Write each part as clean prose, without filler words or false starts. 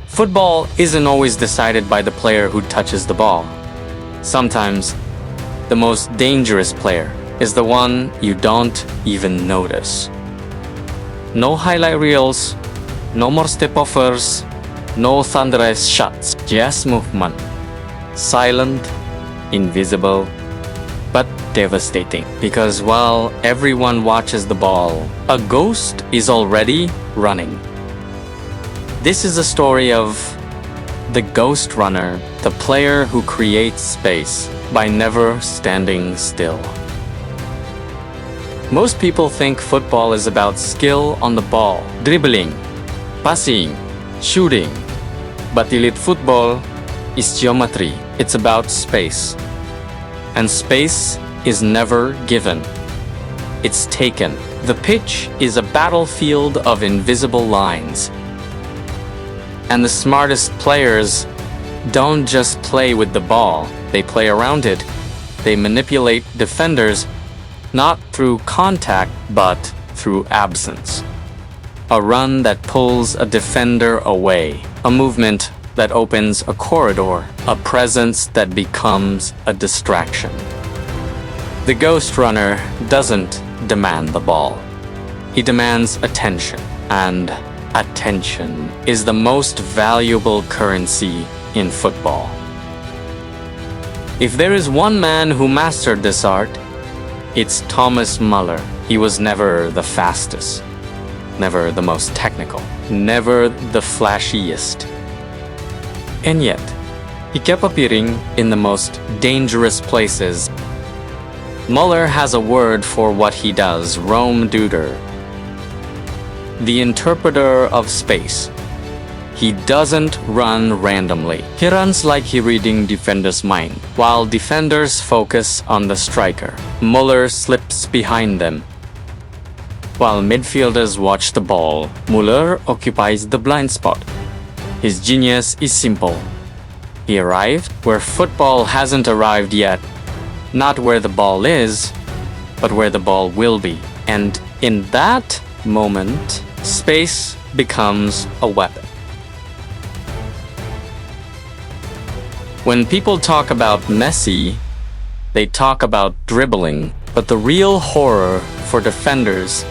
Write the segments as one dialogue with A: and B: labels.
A: Football isn't always decided by the player who touches the ball. Sometimes, the most dangerous player is the one you don't even notice. No highlight reels, no more step-overs, no thunderous shots, just movement. Silent, invisible, but devastating. Because while everyone watches the ball, a ghost is already running. This is a story of the ghost runner, the player who creates space by never standing still. Most people think football is about skill on the ball, dribbling, passing, shooting. But elite football is geometry. It's about space. And space is never given. It's taken. The pitch is a battlefield of invisible lines. And the smartest players don't just play with the ball, they play around it. They manipulate defenders not through contact, but through absence. A run that pulls a defender away, a movement that opens a corridor, a presence that becomes a distraction. The ghost runner doesn't demand the ball. He demands attention, and attention is the most valuable currency in football. If there is one man who mastered this art, it's Thomas Müller. He was never the fastest, never the most technical, never the flashiest. And yet, he kept appearing in the most dangerous places. Müller has a word for what he does, Raumdeuter, the interpreter of space. He doesn't run randomly. He runs like he's reading defenders' mind. While defenders focus on the striker, Müller slips behind them. While midfielders watch the ball, Müller occupies the blind spot. His genius is simple. He arrived where football hasn't arrived yet. Not where the ball is, but where the ball will be. And in that moment, space becomes a weapon. When people talk about Messi, they talk about dribbling, but the real horror for defenders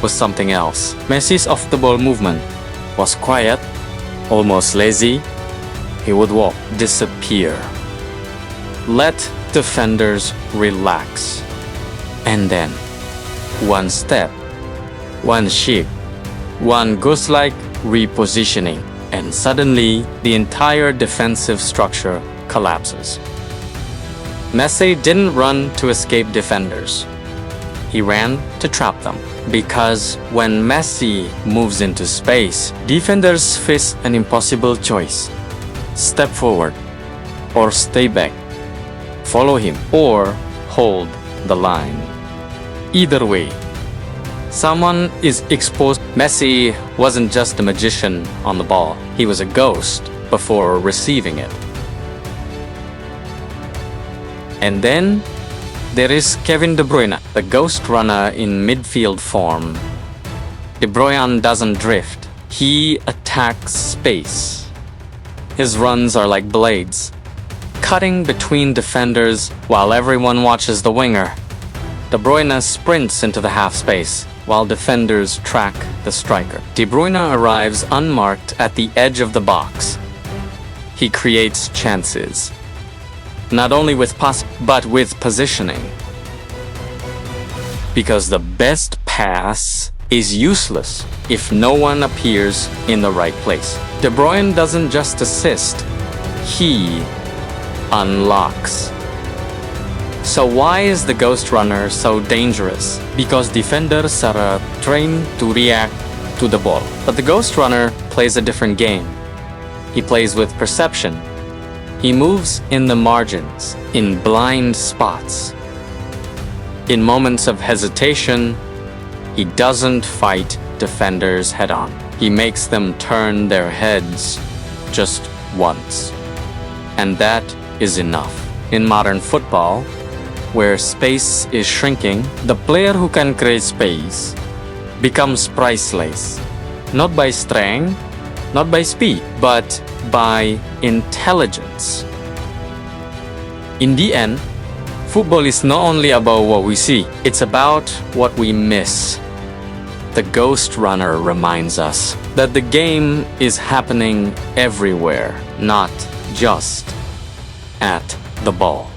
A: was something else. Messi's off-the-ball movement was quiet, almost lazy. He would walk, disappear. Let defenders relax. And then, one step, one shift, one ghost-like repositioning, and suddenly the entire defensive structure collapses. Messi didn't run to escape defenders. He ran to trap them. Because when Messi moves into space, defenders face an impossible choice. Step forward or stay back. Follow him or hold the line. Either way, someone is exposed. Messi wasn't just a magician on the ball. He was a ghost before receiving it. And then there is Kevin De Bruyne, the ghost runner in midfield form. De Bruyne doesn't drift. He attacks space. His runs are like blades, cutting between defenders while everyone watches the winger. De Bruyne sprints into the half space while defenders track the striker. De Bruyne arrives unmarked at the edge of the box. He creates chances, not only with pass, but with positioning. Because the best pass is useless if no one appears in the right place. De Bruyne doesn't just assist, he unlocks. So why is the ghost runner so dangerous? Because defenders are trained to react to the ball. But the ghost runner plays a different game. He plays with perception. He moves in the margins, in blind spots. In moments of hesitation, he doesn't fight defenders head-on. He makes them turn their heads just once. And that is enough. In modern football, where space is shrinking, the player who can create space becomes priceless. Not by strength, not by speed, but by intelligence. In the end, football is not only about what we see, it's about what we miss. The Ghost Runner reminds us that the game is happening everywhere, not just at the ball.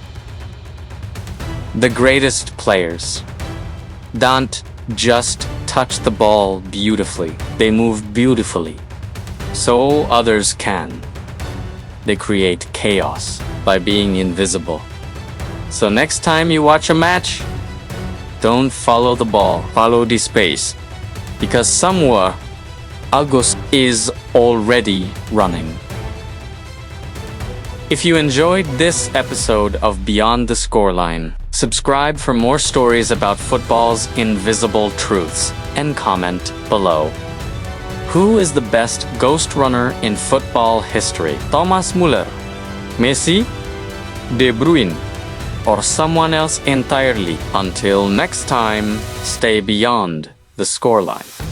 A: The greatest players don't just touch the ball beautifully, they move beautifully, so others can. They create chaos by being invisible. So next time you watch a match, don't follow the ball, follow the space, because somewhere August is already running. If you enjoyed this episode of Beyond the Scoreline, subscribe for more stories about football's invisible truths and comment below. Who is the best ghost runner in football history? Thomas Müller, Messi, De Bruyne, or someone else entirely? Until next time, stay beyond the scoreline.